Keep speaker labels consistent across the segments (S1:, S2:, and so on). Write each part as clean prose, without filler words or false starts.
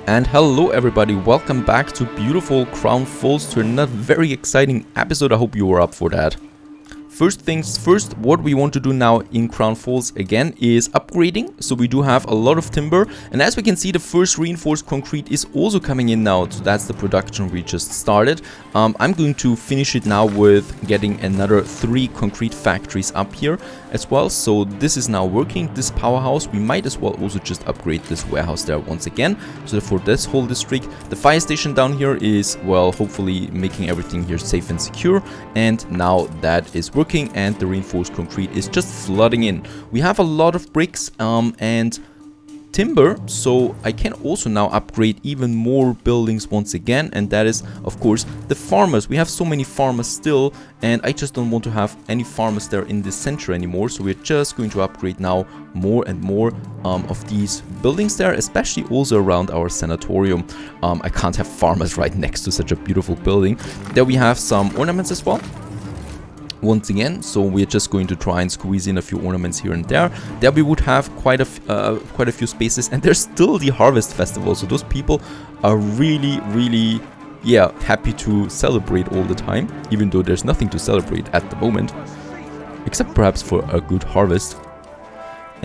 S1: And hello everybody, welcome back to beautiful Crown Falls, to another very exciting episode. I hope you were up for that. First things first, what we want to do now in Crown Falls again is upgrading. So we do have a lot of timber, and as we can see, the first reinforced concrete is also coming in now. So that's the production we just started. I'm going to finish it now with getting another 3 concrete factories up here as well. So this is now working, this powerhouse. We might as well also just upgrade this warehouse there once again. So for this whole district, the fire station down here is, well, hopefully making everything here safe and secure. And now that is working, and the reinforced concrete is just flooding in. We have a lot of bricks and timber, so I can also now upgrade even more buildings once again, and that is of course the farmers. We have so many farmers still, and I just don't want to have any farmers there in the center anymore, so we're just going to upgrade now more and more of these buildings there, especially also around our sanatorium. I can't have farmers right next to such a beautiful building. There we have some ornaments as well once again, so we're just going to try and squeeze in a few ornaments here and there. There we would have quite a few spaces, and there's still the harvest festival, so those people are really happy to celebrate all the time, even though there's nothing to celebrate at the moment except perhaps for a good harvest.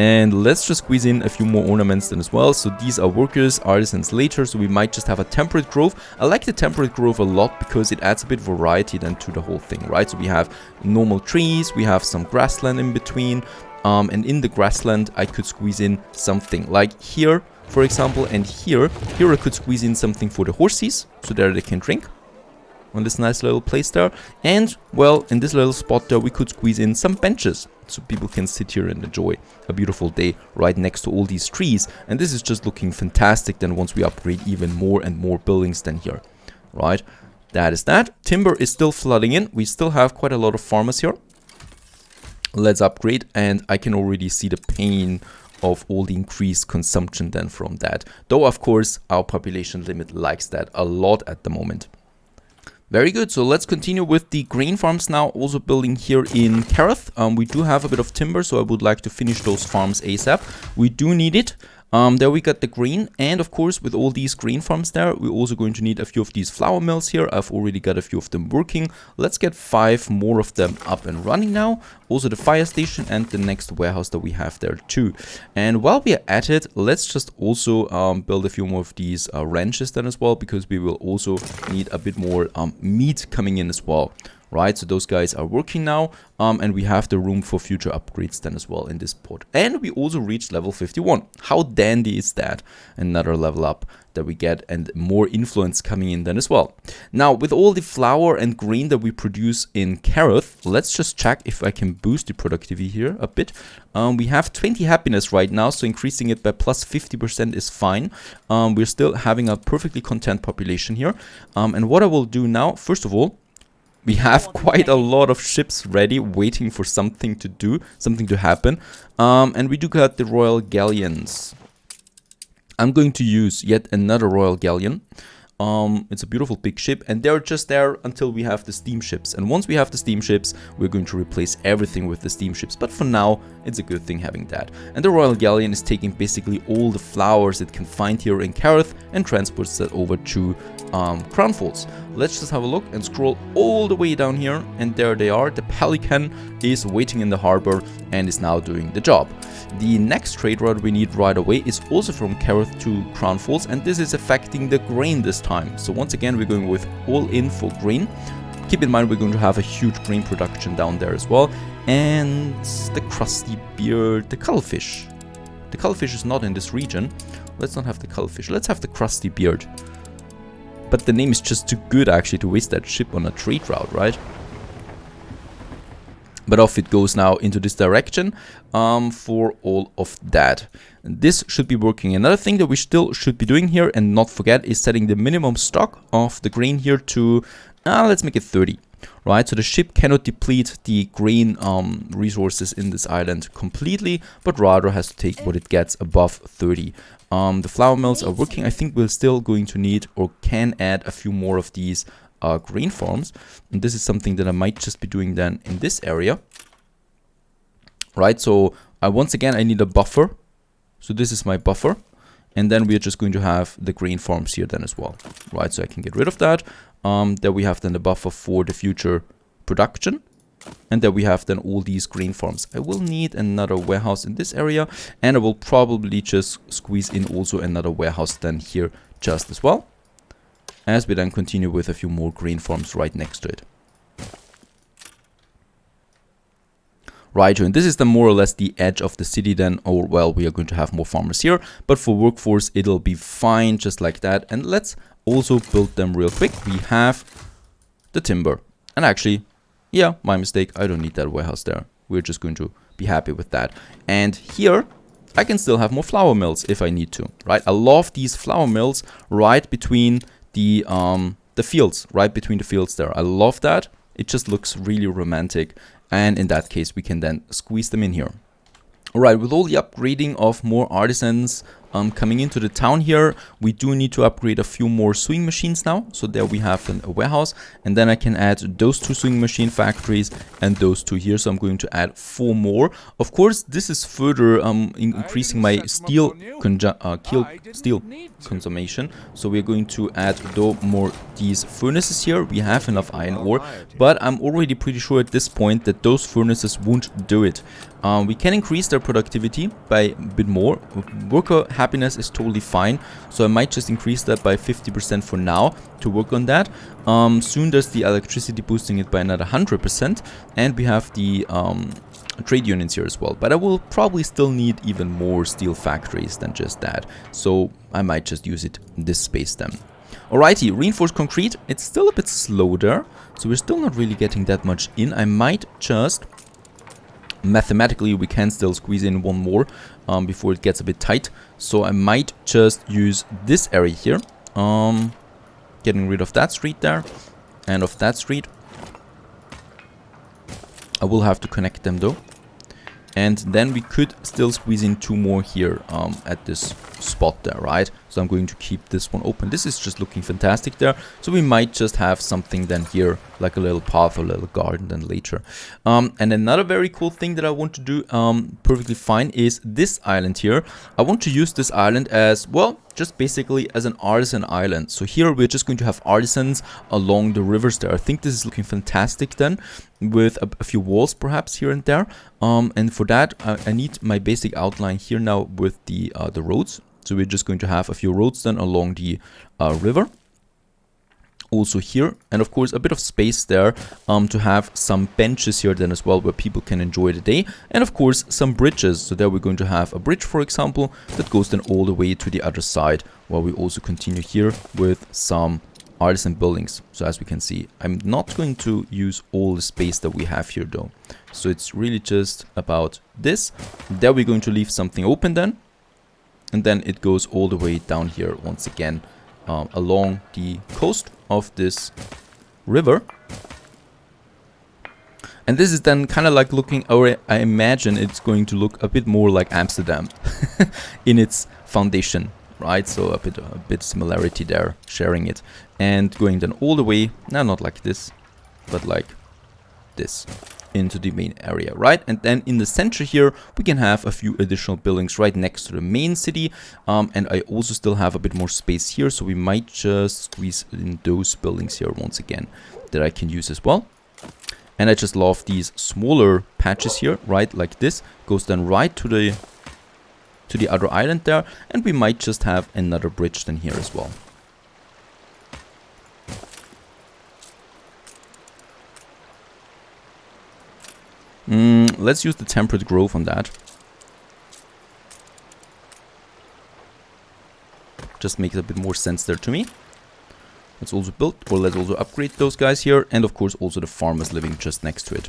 S1: And let's just squeeze in a few more ornaments then as well. So these are workers, artisans later, so we might just have a temperate grove. I like the temperate grove a lot because it adds a bit of variety then to the whole thing, right? So we have normal trees, we have some grassland in between, and in the grassland I could squeeze in something like here, for example, and here I could squeeze in something for the horses, so there they can drink on this nice little place there. And well, in this little spot there we could squeeze in some benches, so people can sit here and enjoy a beautiful day right next to all these trees. And this is just looking fantastic then once we upgrade even more and more buildings than here, right? That is that. Timber is still flooding in. We still have quite a lot of farmers here. Let's upgrade, and I can already see the pain of all the increased consumption then from that. Though of course our population limit likes that a lot at the moment. Very good, so let's continue with the grain farms now, also building here in Kareth. We do have a bit of timber, so I would like to finish those farms ASAP. We do need it. There we got the grain, and of course with all these grain farms there, we're also going to need a few of these flour mills here. I've already got a few of them working. Let's get 5 more of them up and running now. Also the fire station and the next warehouse that we have there too. And while we are at it, let's just also build a few more of these ranches then as well, because we will also need a bit more meat coming in as well. Right, so those guys are working now, and we have the room for future upgrades then as well in this port. And we also reached level 51. How dandy is that? Another level up that we get, and more influence coming in then as well. Now, with all the flour and grain that we produce in Kareth, let's just check if I can boost the productivity here a bit. We have 20 happiness right now, so increasing it by plus 50% is fine. We're still having a perfectly content population here. And what I will do now, first of all, we have quite a lot of ships ready, waiting for something to do, something to happen. And we do got the Royal Galleons. I'm going to use yet another Royal Galleon. It's a beautiful big ship, and they're just there until we have the steamships. And once we have the steamships, we're going to replace everything with the steamships. But for now, it's a good thing having that. And the Royal Galleon is taking basically all the flowers it can find here in Kareth and transports that over to Crown Falls. Let's just have a look and scroll all the way down here, and there they are. The Pelican is waiting in the harbor and is now doing the job. The next trade route we need right away is also from Kareth to Crown Falls, and this is affecting the grain this time. So once again, we're going with all in for grain. Keep in mind we're going to have a huge grain production down there as well. And the crusty beard, the cuttlefish. The cuttlefish is not in this region. Let's not have the cuttlefish. Let's have the crusty beard. But the name is just too good actually to waste that ship on a trade route, right? But off it goes now into this direction for all of that. And this should be working. Another thing that we still should be doing here and not forget is setting the minimum stock of the grain here to, let's make it 30. Right, so the ship cannot deplete the grain resources in this island completely, but rather has to take what it gets above 30. The flour mills are working. I think we're still going to need or can add a few more of these grain farms, and this is something that I might just be doing then in this area. Right, so once again I need a buffer, so this is my buffer, And then we're just going to have the grain farms here then as well, right? So I can get rid of that. There we have then the buffer for the future production. And then we have then all these grain farms. I will need another warehouse in this area. And I will probably just squeeze in also another warehouse then here just as well, as we then continue with a few more grain farms right next to it. Right, and this is then more or less the edge of the city then, or well, we are going to have more farmers here, but for workforce it'll be fine just like that. And let's also build them real quick. We have the timber, and actually, yeah, my mistake, I don't need that warehouse there. We're just going to be happy with that. And here I can still have more flour mills if I need to, right? I love these flour mills right between the fields, right between the fields there. I love that. It just looks really romantic. And in that case, we can then squeeze them in here. All right, with all the upgrading of more artisans coming into the town here, we do need to upgrade a few more sewing machines now. So there we have a warehouse, and then I can add those 2 sewing machine factories and those 2 here. So I'm going to add 4 more. Of course, this is further increasing my steel consumption. So we're going to add more these furnaces here. We have enough iron ore, but I'm already pretty sure at this point that those furnaces won't do it. We can increase their productivity by a bit more. Worker happiness is totally fine, so I might just increase that by 50% for now to work on that. Soon there's the electricity boosting it by another 100%, and we have the trade unions here as well. But I will probably still need even more steel factories than just that, so I might just use it in this space then. Alrighty, reinforced concrete, it's still a bit slow there, so we're still not really getting that much in. I might just... mathematically we can still squeeze in 1 more before it gets a bit tight, so I might just use this area here, getting rid of that street there and of that street. I will have to connect them though, and then we could still squeeze in 2 more here at this spot there, right? So I'm going to keep this one open. This is just looking fantastic there, so we might just have something then here, like a little path or a little garden then later. And another very cool thing that I want to do perfectly fine is this island here. I want to use this island as, well, just basically as an artisan island. So here we're just going to have artisans along the rivers there. I think this is looking fantastic then, with a few walls perhaps here and there. And for that I need my basic outline here now with the roads. So we're just going to have a few roads then along the river. Also here, and of course a bit of space there to have some benches here then as well, where people can enjoy the day, and of course some bridges. So there we're going to have a bridge, for example, that goes then all the way to the other side, while we also continue here with some artisan buildings. So as we can see, I'm not going to use all the space that we have here though, so it's really just about this. There we're going to leave something open then, and then it goes all the way down here once again along the coast of this river. And this is then kind of like looking, or I imagine it's going to look a bit more like Amsterdam in its foundation, right? So a bit similarity there, sharing it, and going then all the way, now not like this, but like this, into the main area, right? And then in the center here we can have a few additional buildings right next to the main city, and I also still have a bit more space here, so we might just squeeze in those buildings here once again that I can use as well. And I just love these smaller patches here, right? Like this goes then right to the other island there, and we might just have another bridge then here as well. Let's use the temperate growth on that. Just makes a bit more sense there to me. Let's also build, or let's also upgrade those guys here, and of course also the farmers living just next to it.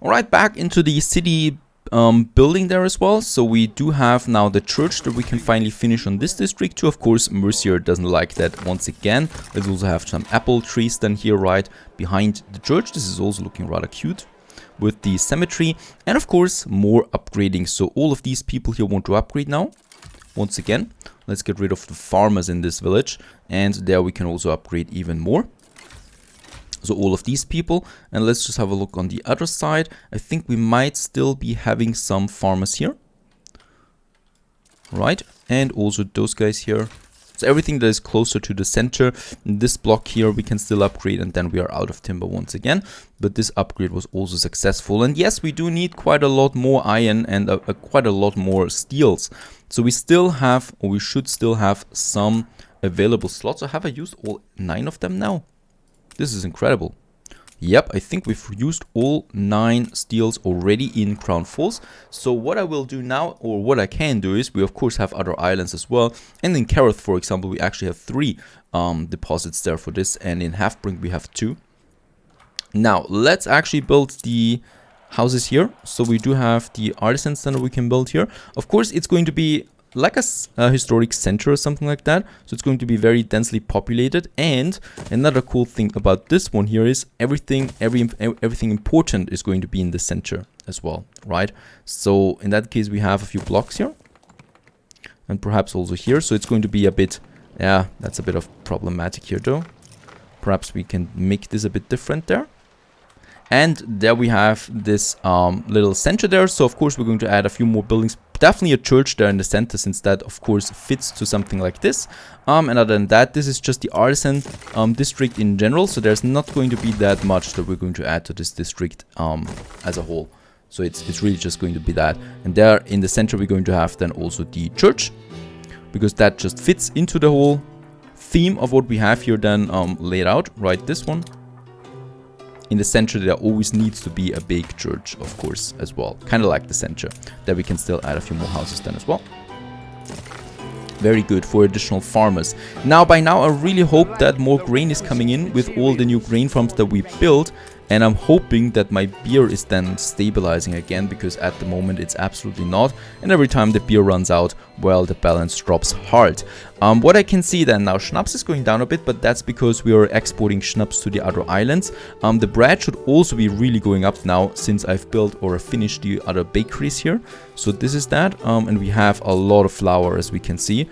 S1: Alright, back into the city building there as well. So we do have now the church that we can finally finish on this district too. Of course, Mercier doesn't like that once again. Let's also have some apple trees then here right behind the church. This is also looking rather cute with the cemetery, and of course more upgrading. So all of these people here want to upgrade now. Once again, let's get rid of the farmers in this village, and there we can also upgrade even more. So all of these people, and let's just have a look on the other side. I think we might still be having some farmers here. right? And also those guys here. So everything that is closer to the center, this block here we can still upgrade, and then we are out of timber once again. But this upgrade was also successful. And yes, we do need quite a lot more iron and quite a lot more steels. So we still have, or we should still have some available slots. So have I used all 9 of them now? This is incredible. Yep, I think we've used all 9 steels already in Crown Falls. So what I will do now, or what I can do, is we of course have other islands as well. And in Kareth, for example, we actually have 3 deposits there for this. And in Halfbrink we have 2. Now, let's actually build the houses here. So we do have the Artisan Center we can build here. Of course, it's going to be like a historic center or something like that. So it's going to be very densely populated. And another cool thing about this one here is everything important is going to be in the center as well, right? So in that case, we have a few blocks here. And perhaps also here. So it's going to be a bit, yeah, that's a bit of problematic here though. Perhaps we can make this a bit different there. And there we have this little center there. So of course we're going to add a few more buildings. Definitely a church there in the center, since that of course fits to something like this. And other than that, this is just the Artisan district in general. So there's not going to be that much that we're going to add to this district as a whole. So it's really just going to be that. And there in the center we're going to have then also the church, because that just fits into the whole theme of what we have here then laid out, right? This one. In the center, there always needs to be a big church, of course, as well. Kind of like the center. There we can still add a few more houses then as well. Very good for additional farmers. Now, by now, I really hope that more grain is coming in with all the new grain farms that we built. And I'm hoping that my beer is then stabilizing again, because at the moment it's absolutely not. And every time the beer runs out, well, the balance drops hard. What I can see then now, schnapps is going down a bit, but that's because we are exporting schnapps to the other islands. The bread should also be really going up now, since I've built or finished the other bakeries here. So this is that. And we have a lot of flour, as we can see.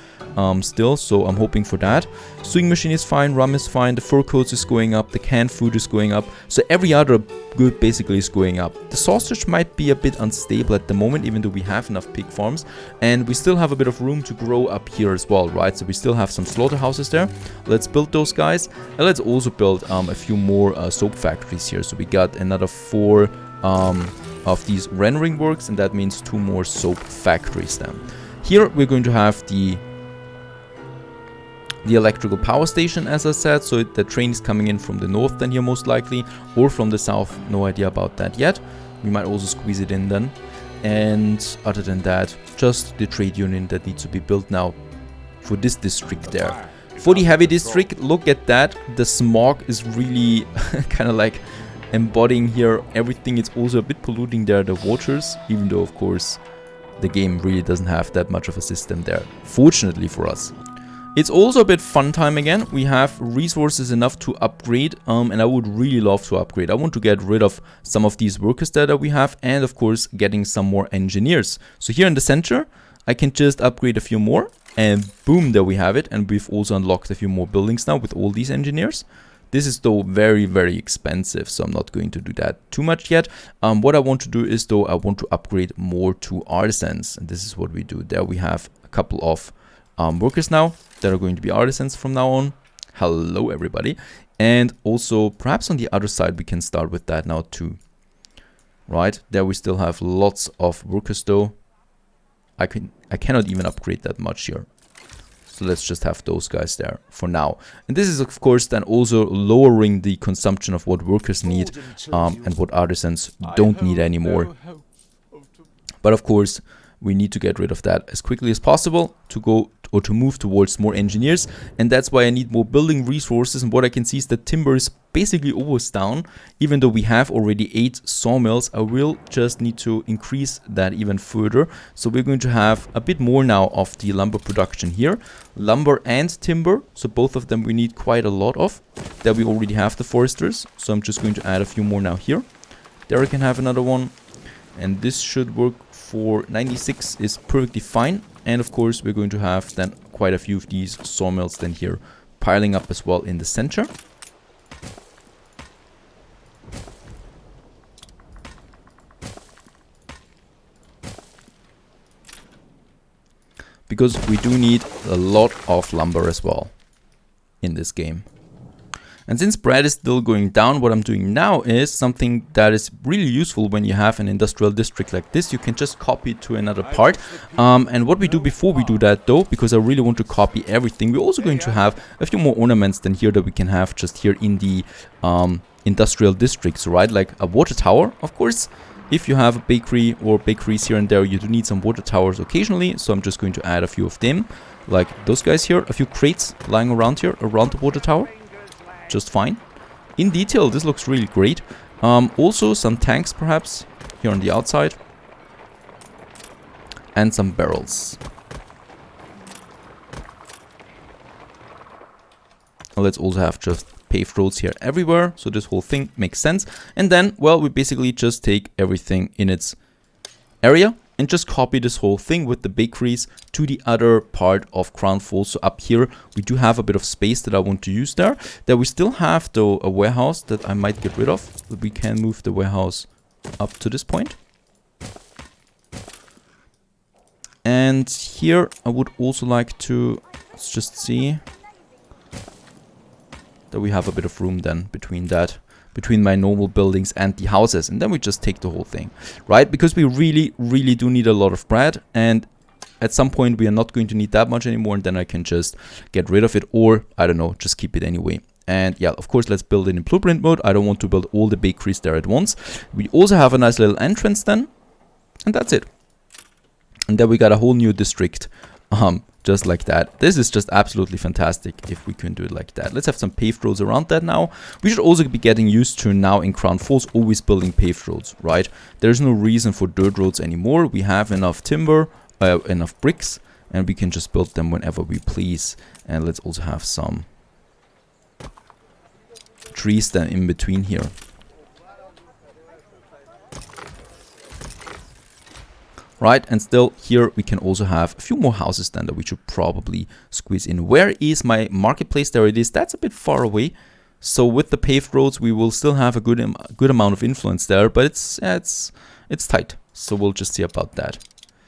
S1: Still, so I'm hoping for that. Sewing machine is fine, rum is fine, the fur coats is going up, the canned food is going up, so every other good basically is going up. The sausage might be a bit unstable at the moment, even though we have enough pig farms, and we still have a bit of room to grow up here as well, right? So we still have some slaughterhouses there. Let's build those guys, and let's also build a few more soap factories here. So we got another 4 of these rendering works, and that means 2 more soap factories then. Here we're going to have the electrical power station, as I said, so the train is coming in from the north then here most likely, or from the south, no idea about that yet. We might also squeeze it in then. And other than that, just the trade union that needs to be built now for this district there. For the heavy district, look at that, the smog is really kind of like embodying here everything. It's also a bit polluting there the waters, even though of course the game really doesn't have that much of a system there, fortunately for us. It's also a bit fun time again. We have resources enough to upgrade, and I would really love to upgrade. I want to get rid of some of these workers there that we have, and of course getting some more engineers. So here in the center, I can just upgrade a few more, and boom, there we have it. And we've also unlocked a few more buildings now with all these engineers. This is though very, very expensive, so I'm not going to do that too much yet. What I want to do is though, I want to upgrade more to artisans, and this is what we do. There we have a couple of workers now that are going to be artisans from now on. Hello everybody. And also perhaps on the other side we can start with that now too. Right, there we still have lots of workers though. I cannot even upgrade that much here. So let's just have those guys there for now. And this is of course then also lowering the consumption of what workers need and what artisans don't need anymore. But of course we need to get rid of that as quickly as possible to go or to move towards more engineers, and that's why I need more building resources. And what I can see is that timber is basically almost down, even though we have already 8 sawmills. I will just need to increase that even further. So we're going to have a bit more now of the lumber production here, lumber and timber, so both of them we need quite a lot of. There we already have the foresters, so I'm just going to add a few more now here. There I can have another one, and this should work for 96 is perfectly fine. And of course we're going to have then quite a few of these sawmills then here piling up as well in the center. because we do need a lot of lumber as well in this game. And since bread is still going down, what I'm doing now is something that is really useful when you have an industrial district like this. You can just copy it to another part. And what we do before we do that though, because I really want to copy everything, we're also going to have a few more ornaments than here that we can have just here in the industrial districts, right? Like a water tower, of course. If you have a bakery or bakeries here and there, you do need some water towers occasionally. So I'm just going to add a few of them, like those guys here, a few crates lying around here, around the water tower. Just fine. In detail, this looks really great. Also some tanks perhaps here on the outside. And some barrels. Let's also have just paved roads here everywhere. So this whole thing makes sense. And then, well, we basically just take everything in its area and just copy this whole thing with the bakeries to the other part of Crown Falls. So up here, we do have a bit of space that I want to use there. That we still have, though, a warehouse that I might get rid of. But we can move the warehouse up to this point. And here, I would also like to, let's just see, that we have a bit of room then between that. Between my normal buildings and the houses, and then we just take the whole thing, right? Because we really do need a lot of bread, and at some point we are not going to need that much anymore, and then I can just get rid of it, or I don't know, just keep it anyway. And yeah, of course, let's build it in blueprint mode. I don't want to build all the bakeries there at once. We also have a nice little entrance then, and that's it. And then we got a whole new district, just like that. This is just absolutely fantastic if we can do it like that. Let's have some paved roads around that now. We should also be getting used to now in Crown Falls always building paved roads, right? There's no reason for dirt roads anymore. We have enough timber, enough bricks, and we can just build them whenever we please. And let's also have some trees then in between here. Right, and still here we can also have a few more houses then that we should probably squeeze in. Where is my marketplace? There it is. That's a bit far away. So with the paved roads, we will still have a good amount of influence there, but it's tight. So we'll just see about that.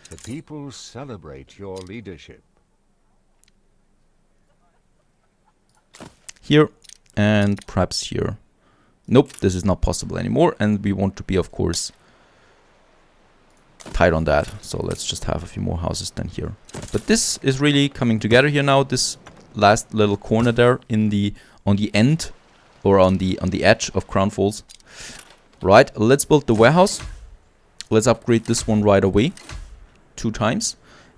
S2: The people celebrate your leadership.
S1: Here and perhaps here. Nope, this is not possible anymore, and we want to be, of course, tight on that. So let's just have a few more houses than here. But this is really coming together here now. This last little corner there on the end or on the edge of Crown Falls. Right, let's build the warehouse. Let's upgrade this one right away 2 times.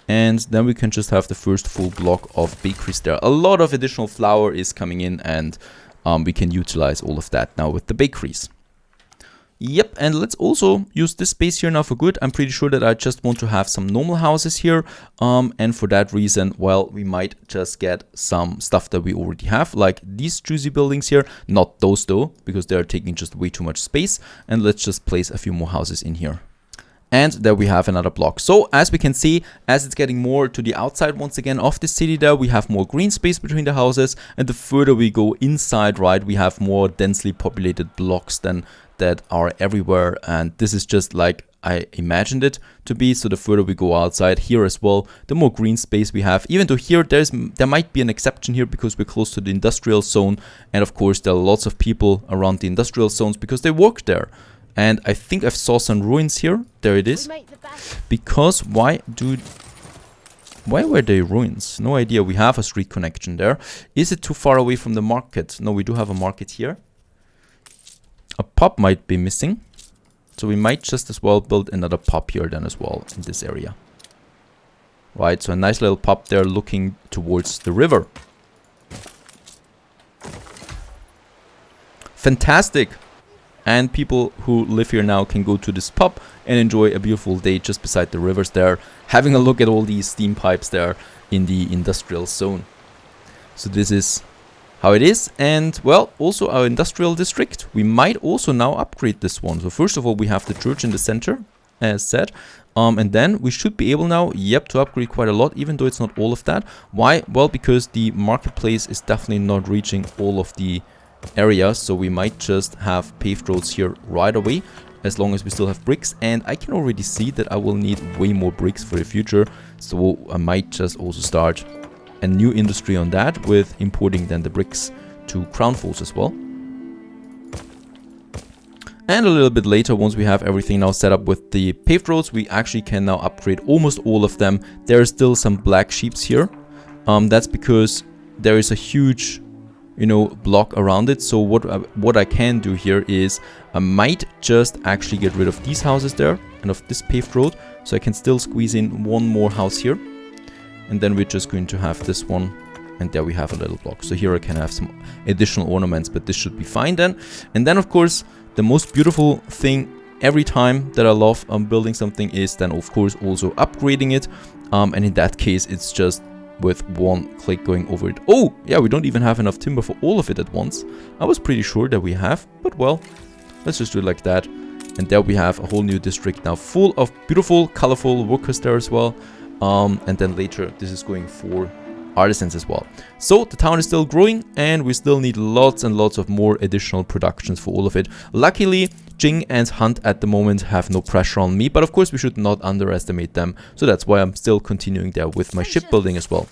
S1: And then we can just have the first full block of bakeries there. A lot of additional flour is coming in, and we can utilize all of that now with the bakeries. Yep, and let's also use this space here now for good. I'm pretty sure that I just want to have some normal houses here. And for that reason, well, we might just get some stuff that we already have, like these juicy buildings here. Not those though, because they're taking just way too much space. And let's just place a few more houses in here. And there we have another block. So as we can see, as it's getting more to the outside once again of the city there, we have more green space between the houses. And the further we go inside, right, we have more densely populated blocks than that are everywhere. And this is just like I imagined it to be. So the further we go outside here as well, the more green space we have. Even though here there might be an exception here because we're close to the industrial zone. And of course, there are lots of people around the industrial zones because they work there. And I think I saw some ruins here. There it is. Because why were they ruins? No idea. We have a street connection there. Is it too far away from the market? No, we do have a market here. A pub might be missing. So we might just as well build another pub here then as well in this area. Right, so a nice little pub there looking towards the river. Fantastic! And people who live here now can go to this pub and enjoy a beautiful day just beside the rivers there, having a look at all these steam pipes there in the industrial zone. So this is how it is. And well, also our industrial district, we might also now upgrade this one. So first of all, we have the church in the center, as said. And then we should be able now, yep, to upgrade quite a lot, even though it's not all of that. Why? Well, because the marketplace is definitely not reaching all of the area, so we might just have paved roads here right away. as long as we still have bricks. And I can already see that I will need way more bricks for the future, so I might just also start a new industry on that with importing then the bricks to Crown Falls as well. And a little bit later, once we have everything now set up with the paved roads, we actually can now upgrade almost all of them. There are still some black sheeps here. That's because there is a huge, you know, block around it. So what I can do here is I might just actually get rid of these houses there and of this paved road, so I can still squeeze in one more house here. And then we're just going to have this one, and there we have a little block. So here I can have some additional ornaments, but this should be fine then. And then of course, the most beautiful thing every time that I love building something is then of course also upgrading it. And in that case, it's just with one click going over it. Oh, yeah, we don't even have enough timber for all of it at once. I was pretty sure that we have, but well, let's just do it like that. And there we have a whole new district now full of beautiful, colorful workers there as well. And then later, this is going for artisans as well. So the town is still growing, and we still need lots and lots of more additional productions for all of it. Luckily, Jing and Hunt at the moment have no pressure on me, but of course we should not underestimate them. So that's why I'm still continuing there with my shipbuilding as well.